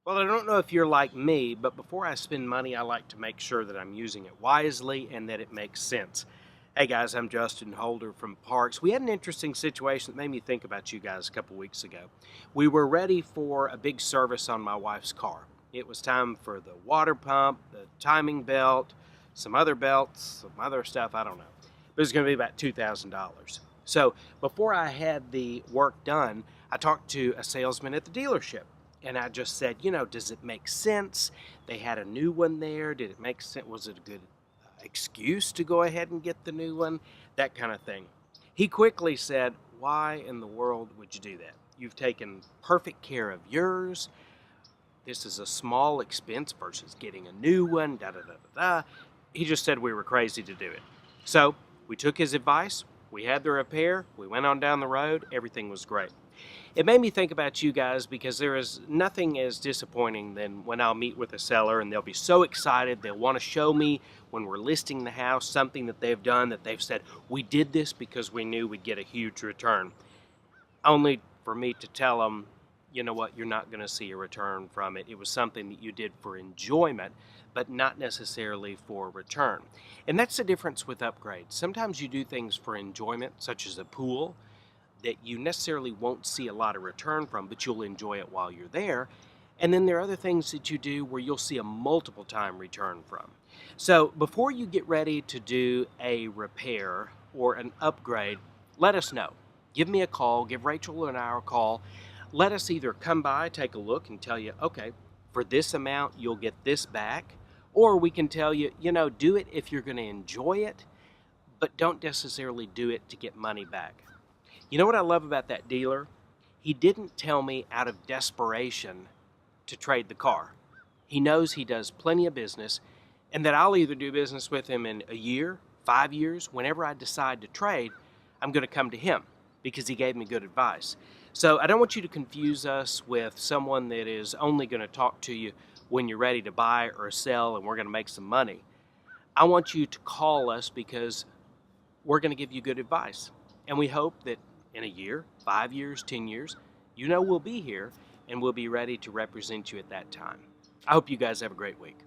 Well, I don't know if you're like me, but before I spend money, I like to make sure that I'm using it wisely and that it makes sense. Hey guys, I'm Justin Holder from Parks. We had an interesting situation that made me think about you guys a couple weeks ago. We were ready for a big service on my wife's car. It was time for the water pump, the timing belt, some other belts, some other stuff, I don't know. But it was going to be about $2,000. So before I had the work done, I talked to a salesman at the dealership. And I just said, does it make sense? They had a new one there. Did it make sense? Was it a good excuse to go ahead and get the new one? That kind of thing. He quickly said, why in the world would you do that? You've taken perfect care of yours. This is a small expense versus getting a new one, da da da da da. He just said we were crazy to do it. So we took his advice. We had the repair. We went on down the road. Everything was great. It made me think about you guys because there is nothing as disappointing than when I'll meet with a seller and they'll be so excited. They'll want to show me when we're listing the house something that they've done that they've said, we did this because we knew we'd get a huge return. Only for me to tell them, you know what, you're not going to see a return from it. It was something that you did for enjoyment, but not necessarily for return. And that's the difference with upgrades. Sometimes you do things for enjoyment, such as a pool, that you necessarily won't see a lot of return from, but you'll enjoy it while you're there. And then there are other things that you do where you'll see a multiple time return from. So before you get ready to do a repair or an upgrade, let us know. Give me a call, give Rachel and I a call. Let us either come by, take a look and tell you, okay, for this amount, you'll get this back. Or we can tell you, do it if you're going to enjoy it, but don't necessarily do it to get money back. You know what I love about that dealer? He didn't tell me out of desperation to trade the car. He knows he does plenty of business and that I'll either do business with him in a year, 5 years, whenever I decide to trade, I'm going to come to him because he gave me good advice. So I don't want you to confuse us with someone that is only going to talk to you when you're ready to buy or sell and we're going to make some money. I want you to call us because we're going to give you good advice. And we hope that in a year, 5 years, 10 years, we'll be here and we'll be ready to represent you at that time. I hope you guys have a great week.